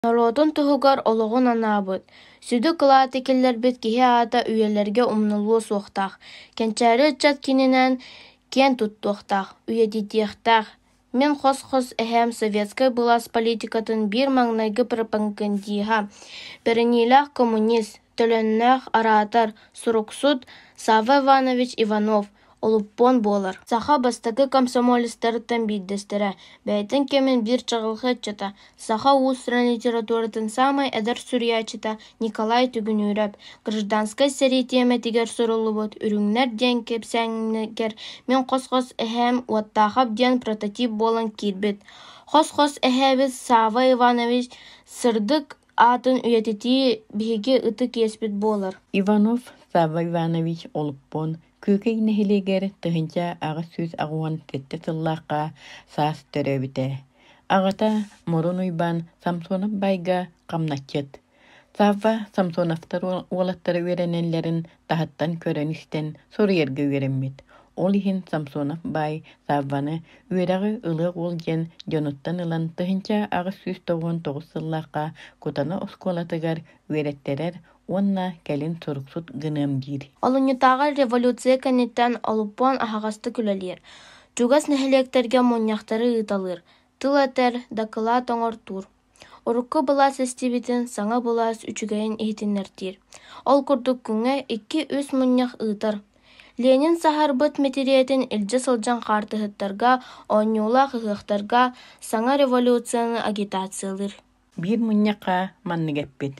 Народун туһугар ологун анаабыт. Сүдү кылааты киллербит киһи аата үйелерге умнулуу суохтаах. Кенчээри ыччат кининэн кен туттуохтаах, үйедитиэхтаах. Мен хос-хос эһэм советская былас политикатын бир маҥнайгы пропагандиха. Перенилах коммунист, төлөннөөх араатар, суруксут Сава Иванович Иванов олуппон буолар. Саха бастакы комсомолистарыттан биирдэстерэ. Бэйтин кемин бир чаҕылха ыччата. Саха уустран литературатын самай эдер сурьячыта Николай Түгүнүүрөп. Гражданскай сэрии тема тигер сурулубут. Үрүңнер диэн кепсэҥнигер мен хос-хос эһэм уаттаахап диэн прототип болан киирбит. Хос-хос эһэбит Сава Иванович сырдык атын үйетитии биһиги ыты киэспит буолар. Иванов Сава Иванович олуппон күкей нехилигер тыһынча аҕа сүз аҕуан тетте сыллаахха саас төрөбүтэ. Аҕата морун уйбан Самсонов байга хамначчыт. Сава Самсоновтар уолаттары үөрэнэллэрин таһаттан көрөн истэн соруйарга үөрэммит. Ол иһин Самсонов бай Савваны үөрэгы ылык уол диэн дьонуттан ылан тыһынча аҕа сүз тоҕуон тоҕус сыллаахха кутана оскуолатыгар үөрэттерэр уонна кэлин суруксут гыныам диир. Олуньутааҕа революция кэнниттэн олуппон аһаҕасты күлэлиэр. Чугас нэһилиэктерге мунньахтары ыыталыыр. Тыл этэр, дакыла тоҥор тур. Урукку былаас эстибитин саҥа былаас үчүгэйин иһитиннэртиир. Ол курдук күҥэ 2-3 мунньах ыытар. Ленин саһарбыт метириэтин илдьэ сылдьан хаартыһыттарга, оонньуулаах ыһыахтарга саҥа революцияны агитациялыыр. Бир мунньаха манныгэппит.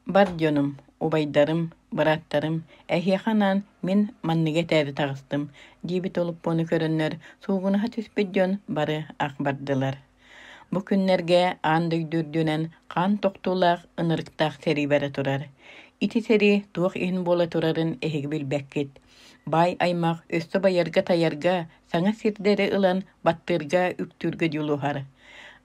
Бар дьонум, убайдарым, бараттарым, эһиэханан мин манныгэ тээри таҕыстым, диибит олуппону көрөннөр суугунаха түспүт дьон бары ах бардылар. Бу күннерге аан дөйдүрдүнэн хаан тохтуулаах ынырыктаах сери бэрэ турар. Ити сери туох иһин буола турарын эһиги билбэккит. Бай аймах өссө байарга таярга, саҥа сирдери ылан баттырга үктүргө дьулуһар.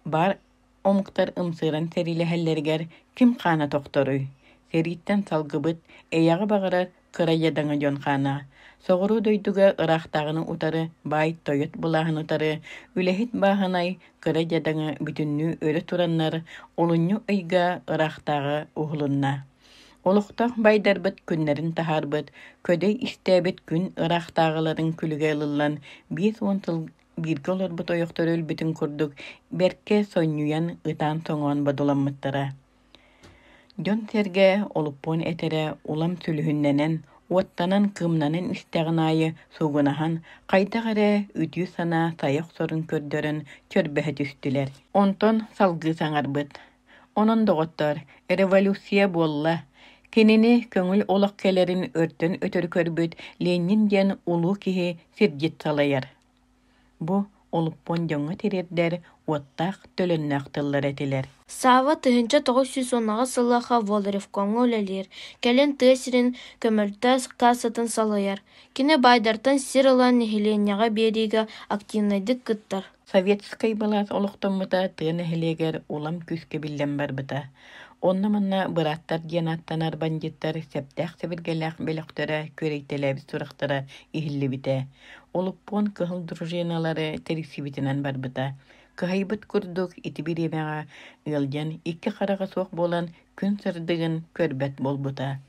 Бар омуктар ымсыран серилэһэллэригэр ким хаана тохторуй. Серииттэн салгыбыт, эйяҕы баҕарар кырайа даңа дьон хаана. Соҕуруу дойдуга ыраахтааҕыны утары, бай тойот булааһын утары, үлэһит бааһынай кырайа даңа бүтүннүү өрө тураннар, олунньу ыйга ыраахтааҕы уһулунна. Олохтоох байдарбыт күннэрин таһаарбыт, көдөй истээбит күн ыраахтааҕыларын күлүгэ ылыллан, 5-10 тыл бииргэ олорбут ойохтор өлбүтүн курдук, берке сонньуян ытаан соҥоон бодуламмыттара. Дьон серге олуппон этере улам сүлүһүннэнэн, уоттанан кымнанын истэҕин аайы сугунаһан, хайдаҕара үтүү санаа сайох сорун көрдөрөн чөрбэһэ түстүлэр. Онтон салгыы саҥарбыт. Онон доҕоттор, революция буолла. Кинини көҥүл олох келерин өртөн өтөр көрбүт Ленин диэн улуу киһи сирдьит салайар. Бу олуппон дьоҥҥа тириэрдэр уоттаах төлөннөөх тыллар этилэр. Сава тыһынча 910 сыллаха Волоревкоҥҥу үлэлиэр. Кэлин тыасирин көмөлтөс кассатын салыйар. Кини байдартан сир ылан нэһилиэнньэҕэ биэриигэ активнайдык кыттар. Советскай балаас олохтоммута тыын эхилиэгэр улам күскэ биллэн барбыта. Онна манна быраттар диэн аттанар бандиттар септэх себиргэлээх белөхтөрө күөрейтелээбит сурахтара иһиллибитэ. Олуппон кыһыл дружиналары териксибитинэн барбыта. Кыһайбыт курдук ити бириэмэҕэ ыалдьан икки хараҕа суох буолан күн сырдыгын көрбөт болбута.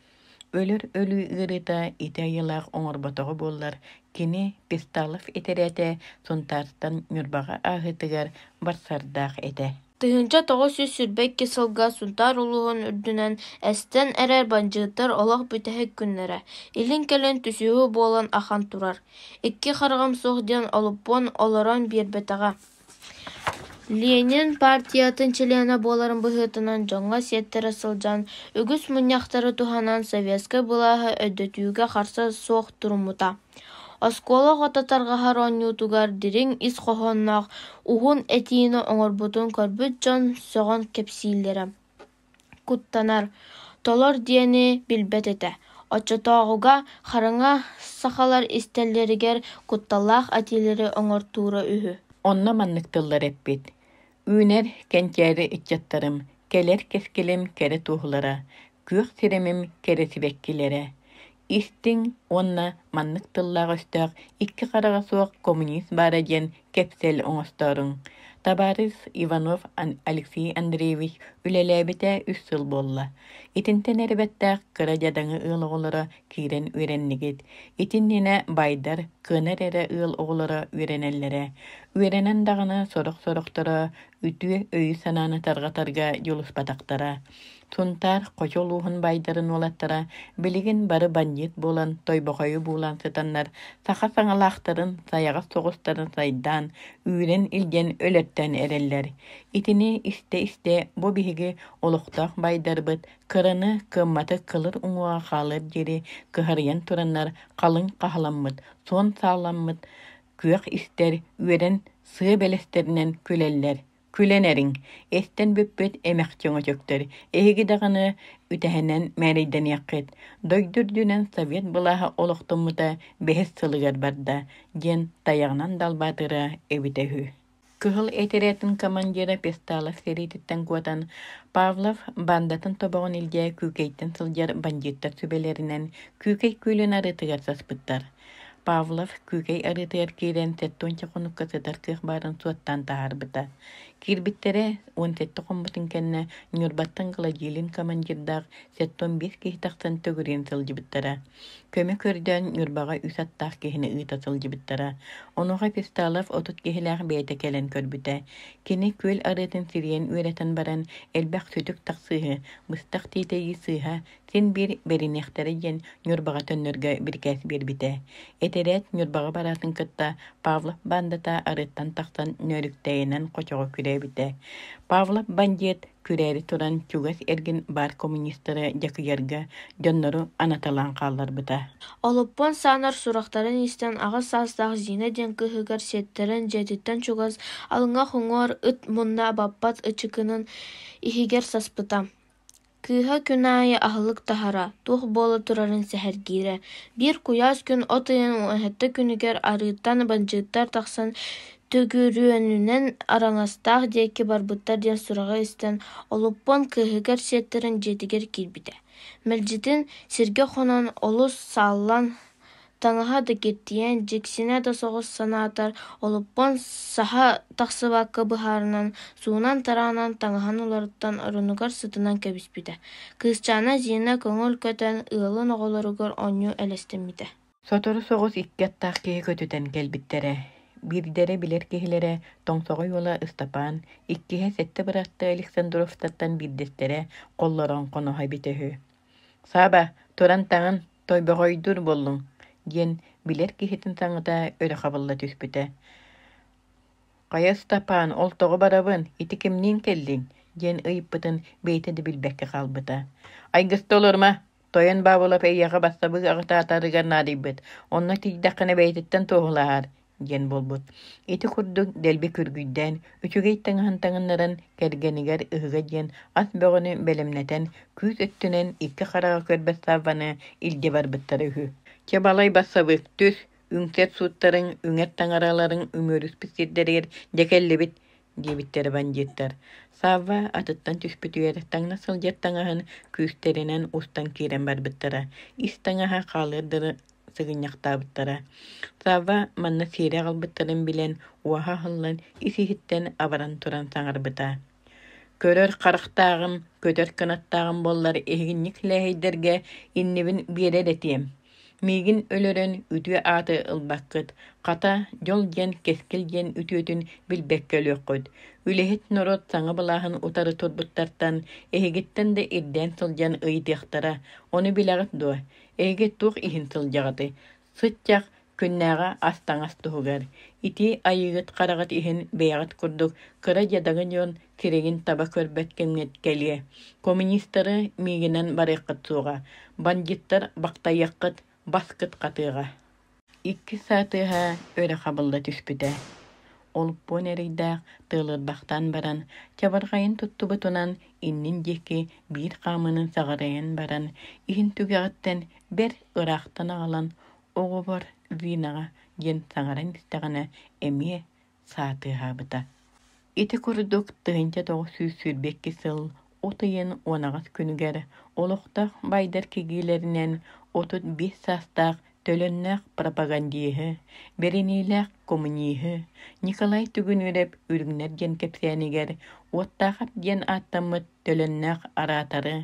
Өлөр өлүү ыарыта ити айылаах оҥорботоҕо буоллар. Кини Писталов этерэтэ сонтаартан ньурбаҕа ааһытыгар барсардаах этэ. Тыһынча 900 сүрбэкки сылга сунтар улуһун үрдүнэн эстэн эрэр банжыыттар олох бүтэһик күннэрэ. Илин кэлэн түсүүһү буолан ахан турар. 2 харгам суох диэн олуппон олорон биэрбэтэҕэ. Ленин партиятын члены буоларын быһыытынан дьоҥҥа сиэттерэ сылдьан, үгүс мунньахтары туһанан советскай былааһы өйдөтүүгэ харса суох туруммута. Осколох отатаргаһар оонньуутугар дириҥ ис хоһонноох уһун этиини оҥорбутун көрбүт дьон соҕон кэпсииллэрэ. Куттанар, толор диэни билбэт этэ. Оччотооҕуга харыҥа сахалар истэллэригэр кутталаах атиилэри оҥортуура үһү. Онна манныктыллар эппит. Үүнэр кэнчээри ыччаттарым, келер кескилим кэре туһулара, күөх сиремим кэре сибэккилэрэ. Истиң онна манныктыллаах өстөөх икки хараҕа суох коммунист баара диэн кэпсэл оҥостооруҥ. Табарис Иванов Алексей Андреевич үлеләбите 3 сыл болла. Итинтен әрбәттәк кыра жадаңы ыл оғылары кирен үйреннигит. Итиннене байдар кынар әрі ыл оғылары үйренеллері. Үйренен дағына сорық-сорықтары үтүе өйі сананы тарғатарға жолыс батақтара. Тунтар қочолуғын байдарын олаттара, білеген бары бандит болан, тойбоқайы болан сытаннар, сақа саңалақтарын, саяға соғыстарын сайдан, үйрен илген өлеттен әреллер. Итini iste bu bihigi олықтақ байдар бұд, кырыны кымматы кылыр ұңуға қалыр жері, кыхариян тураннар қалың қағаламмыд, сон сағаламмыд, күйек істер, үйрен сығы белестерінен күлеллер. Külenerin, esten büppet emekçoňa çöktür. Ehigi dağını ütehenen märeyden yakıt. Doydurdünen Sovet bulaha oluktummuta behes sılıgar barda. Gen tayağынан dalbatıra evitehü. Kıhıl eteretin komandiri Pestalov serititten kuatan Pavlov bandatın toboğun ilge kükeytten sıljar bandittar sübelerinden kükey külün arıtıgar saspıttar. Pavlov kükey arıtıyar kiren settonça konukka sıtar kıhbarın suattan taharbıta. Kirbittere 17 qombutun kenne Nurbattan Glajilin komandirdaq 75 kihitaqtan tögürien sılcıbıttara. Köme körden Nurbağa üsattaq kehine ıta sılcıbıttara. Onuğa Pestalov 30 kehilaq beyte kelen körbüte. Kene köl arıtın sirien üretен baran elbaq sütük taqsığı, mыстaq titeyi sıha, sen bir berinektere yen Nurbağa tönörge bir käs berbite. Eteret Nurbağa baratın kıtta Pavlov bandata arıttan taqtan nörükteyenen qoçoğu kürebite. Pavlov bandit küreri turan çugas ergin bar komünistleri jakıyarga jonnoru anatalan qallar bita. Oluppon sanar suraqtарын isten ağa sastaq zine den kıhıgar setterin jeditten çugas alınga hungor ıt munna babbat ıçıkının ihiger saspıtam. Kıha künayı ahlık tahara, tuh bolu turarın sehergire. Bir kuyas gün otayın hette günüger arıttan bancıttar taqsan tögürüönünen araŋastaq deki barbıttar den surağa isten oluppon kıhıgar setterin jediger kilbide. Meljitin sirge xonan olus sallan taŋaha da gettiyen jiksine da soğuz sanatar oluppon saha taqsıbakka bıharынан suunan tarağынан taŋahan olarıttan arunugar sıtınan kebispide. Kızçana zina köŋül köten ıalın oğularugar onyu elestemide. Sotoru soğuz ikkattaq kehe kötüten kelbittere. Birdere biler kehilere toңsoğu yola Istapan, ikkihe sette bırattı Aleksandrovstattan birdestere qollaron qonoha bitehü. Saba, turan taŋın toyboğoydur bollun, gen biler kehetin saŋıta öle qabılla tüspüte. Qaya Istapan, oltoğu barabın, iti kimnin keldin, gen ıyıppıtın beytedi bilbekke qalbıta. Aygısta olurma, toyan babulap eyyağa bassabıg ağıta atarıgar nadibit, onna tijdaqına beytitten toğulahar. Gen bolbut. Iti kurduk delbi kürgüyden, üçügey taŋahan kergeniger ıhıga gen as boğunu belemneten, küz öttünen iki qarağa körbet savvanı ilge barbıttara ühü. Çabalay bassabık tüs, üngset suutların, ünget taŋaraların üngörüs pisirderir, dekellebit, diyebitleri bandittar. Savva atıttan tüspütüyer, taŋna sıljar taŋahan küsterinen ustan kiren barbıttara. Is taŋaha qalırdır sığınyaqtabıttara. Savva manna sire qalbıttарын bilen uaha hıllan isihitten abaran turan saŋarbıta. Körör qarıqtağım, kötör kınattağım bollar ehiginnik leheyderge innibin bire detiyem. Migin ölörön ütüe atı ılbakkıt, qata jol jen keskil jen ütüötün bilbekke lökküt. Ülehet norot saŋa bulahın utarı turbuttartan ehigitten de irden sıljan ıytıyaqtara, onu bilagıt doğa. Ehigit tuğ ihin sıljagatı. Sıtjaq künnäga astaŋas tuhugar. Iti ayıgıt qaragıt ihin beyagat kurduk, kıra jadagın jon kiregin taba körbet kemnet kelye. Komünistleri miginen barıqqıt suğa. Bandittar baqtayaqqıt, baskıt qatıga. 2 saatıha öre qabılda tüspüte. Olup bu nereyda tığılırbaxtan baran, çabargayın tuttu butunan innin jeki bir qamının sağarayan baran, ihin tügağıtten bir ıraqtan ağalan oğu var vinaga gen sağaran istağına emiye saatıha bıta. Iti kurduk tığınca doğu sürbekki sıl, otayın onağız künüger, oluqtaq baydar kegilerinden 35 sastaq Tölönнәк пропагандиһы, берениләк коммуниһы, Николай түгін өреп үргінер ген кепсәнігер, оттағат ген аттамыт төлөннәк аратары,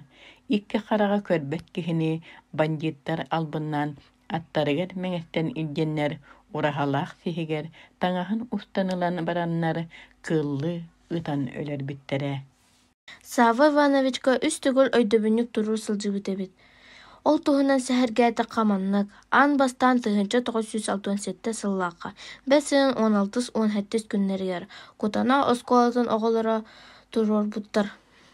икки қараға көрбәт кихини бандиттар албыннан аттарыгер меңестен илгеннер, урахалақ сихигер, таңаһын устанылан бараннар, кыллы ытан өлер биттәрә. Сава Ивановичка үс түгіл өйдөбүнүк туру сылжыбыты бит. Ол туһунан сәһәргәті қаманнык, ан бастан 1967 сыллаққа, бәсін 16-17 күннергер, кутана осколатын оғылыра турор буттар.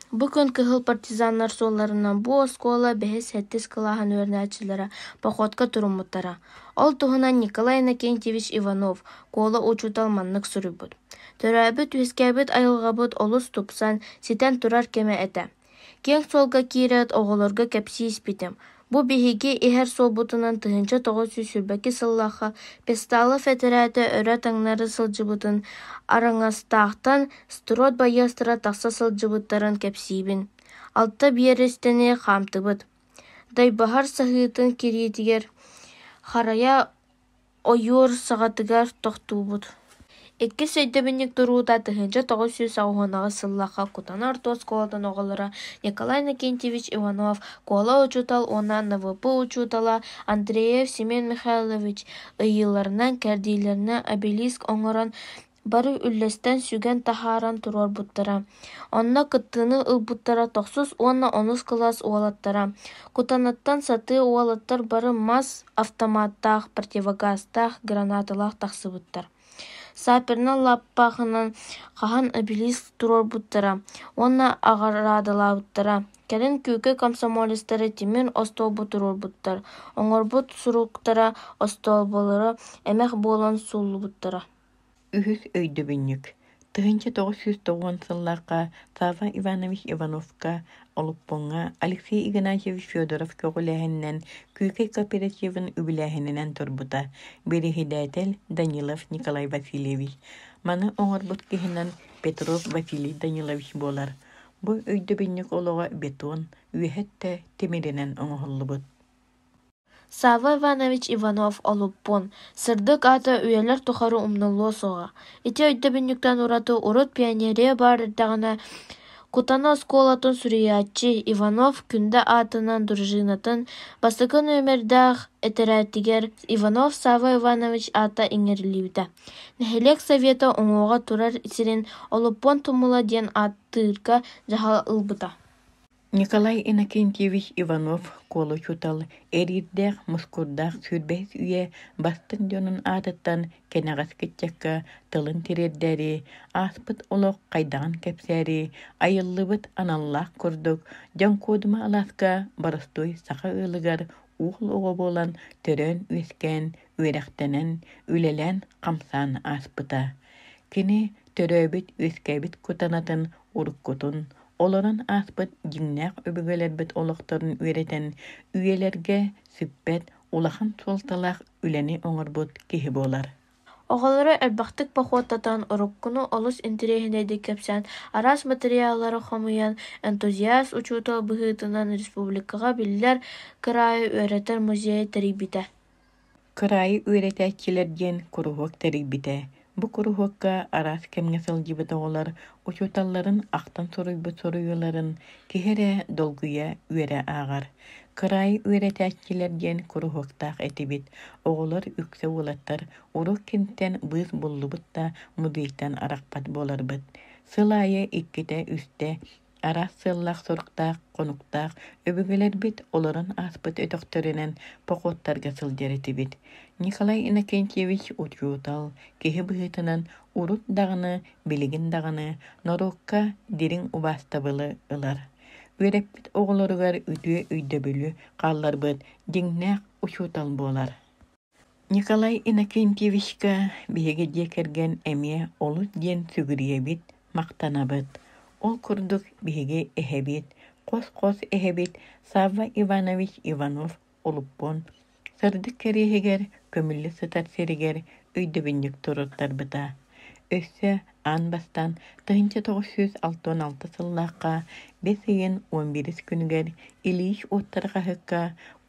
Бүгін кыһыл партизаннар солларынан бу оскола бәһис 7 кылаһан өрнәчиләре походка туруммуттара. Ол туһунан Николай Иннокентьевич Иванов кола учуталманнык сүрүбүт. Төрәбіт үскәбіт айылғабыт олыс тупсан ситен турар кеме әтә. Кең солга кирет оғылырга кәпсиис битем. Бу биһиги иһэр солбутунан 1900 сыллаха Песталы федераты өрә таңнары сылжыбытын араңастаахтан строт байыстыра тақса сылжыбыттарын кәпсиибин. Алта биерестени хамтыбыт. Дайбахар сахыытын кириетигер харая ойур сағатыгар тоқтуубут. Икки сөйдөбүнник турууда 1990 сыллаха кутана ортос коладан оголора Николай Иннокентьевич Иванов, кола учутал она НВП учутала Андреев Семен Михайлович ыйыларынан кәрдейлеріне обелиск оңоран бары үллестен сүген тахаран турор буттара. Онна кыттыны ылбуттара тохсус онна онус класс уалаттара. Кутанаттан саты уалаттар бары мас автоматтах, противогазтах, гранаталах тахсыбыттар. Саперна лаппахынан қахан обелиск турор буттара. Онна ағарадала буттара. Кәрін күйке комсомолистері темир остолбу турор буттар. Оңорбут суруктара остолболары әмәк болан сулу буттара. Үхіс өйдөбүннүк. 1990 сылларга Сава Иванович Ивановка олуппонга Алексей Игнатьевич Федоров көгүлэһиннен күйке кооперативын үбүлэһининен турбута. Берихидәтел Данилов Николай Васильевич. Маны оңорбут киһинен Петров Василий Данилович болар. Бу өйдөбүннүк олога бетон, үһетте темиринен оңоһоллубут. Сава Иванович Иванов олуппун. Сырдык аты үйелер тухары умнулу соға. Ити өйдөбүннүктен ураты урут пионерия бардағына кутана осколатын сүриятчы Иванов күнді атынан дружинатын бастыкын өмірдәғ этерәтігер Иванов Сава Иванович ата иңерливді. Нәхелек совета оңуға турар исерин олуппун тумула ден аттырка жаға ылбыта. Николай Иннокентьевич Иванов колу чутал эриддәк мускурдак сүрбәс үйе бастын жонун атыттан кенагас кетчекка тылын тиреддәри, аспыт олок кайдаган кепсәри, айыллыбыт аналлах курдук, жан кодума аласка барыстой сака ылыгар уғыл оғы болан төрөн үскен, үйрәқтенен, үлелен камсан аспыта. Кини төрөбіт үскәбіт кутанатын уруккутун, олоран аспыт жиңнәк өбөгөлербет олоқтарын үйретен үйелерге сүппет улахан солталақ үләни оңырбут кихи болар. Оғалары әлбақтық похоттатан уруккуну олус интерехинейді кепсән арас материаллары хомуян энтузиаст учутал бұғытынан республикаға білілер кырайы өретер музей тарибите. Кырайы өретәтчилерден курухок тарибите. Бу курухокка арас кемге сылжыбыта олар учуталларын ақтан соруйбут соруйыларын кихере долгуя үере ағар. Кырай үеретәчилерден курухоктақ этибит. Оғылар үксе улаттар урук кенттен быз буллубутта мудыйттан арақпат боларбыт. Сылайы икките үсте арас сыллақ сорықтақ, қонуқтақ, өбігілер бит оларын аспыт өтөктөрінен поқоттарға сылдер етибит. Николай Иннокентьевич учутал, кеһи быһытынан урут дағыны, билигин дағыны, норукка дирин убастабылы ылар. Үреппит оғылырығар үтүе үйдөбүлү қалларбыт, деңнәк учутал болар. Николай Иннокентьевичка биһиге декерген әме олут ден сүгүриебит, мақтанабыт. Ол курдук биһиге эһебит, қос-қос эһебит Сава Иванович Иванов олуппон. Сырдык керехигер, көмүллü сытар серигер өйдөбүннүк туруттар быта. Өссө Ан бастан 1966 сыллаққа 5 айын 11 күнігер Ильич оттарға хыққа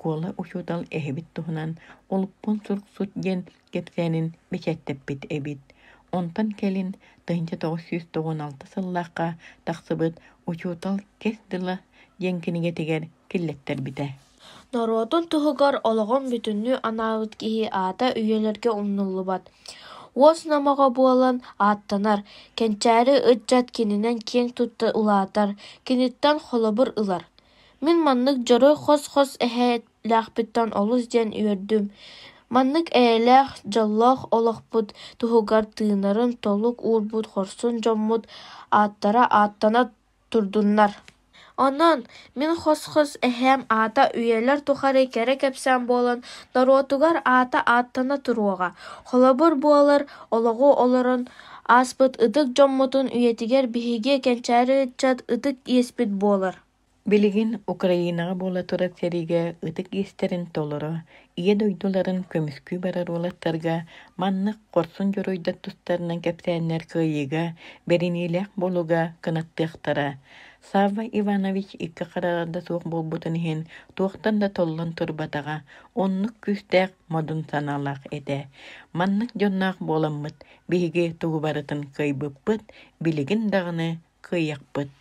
кола ұшутал әхебит тұхынан олыппын сұрқ сұт ден кепсәнін бечәттеппет әбит. Онтан келін 1996 сыллаққа тақсыбыт ұшутал кес дыла денкініге тегер келлеттер біте. Норотун туһугар ологон бүтүннү анаабыт киһи аата үйелерге умнуллубат. Уос намаға буолан ааттанар, кенчääри ыджат кининен кең тутта улаатар, киниттан холобур ылар. Мин маннык жорой хос-хос эһээлээхпиттан олус диэн үөрдүм. Маннык ээлээх жоллоох олохпут туһугар тыынарын толук уурбут хорсун жоммут ааттара ааттана турдуннар. Онон, мин хос-хос эһэм аата үйелер тухары кере кепсән болан, норотугар аата ааттана туруога. Холобур буолар, ологу олорон, аспыт ыдык жоммутун үйетигер биһиге кенчääри чат ыдык иеспит буолар. Билигин Украинаға бола турат сериге ытык иестерин толоро, ие дойдуларын көмүскү барар олаттарга, маннык корсун жоройдат тустарынан кепсәннер кыйыга, беринилек болуга кынаттыктара. Сава Иванович икки қарағанда суық болбутын хен, туақтан да толлан турбатаға, оннық күстәк модун саналақ эте. Маннык жоннақ боламмыт, биһиге тугу барытын кыйбыппыт, билигин дағыны кыйяқпыт.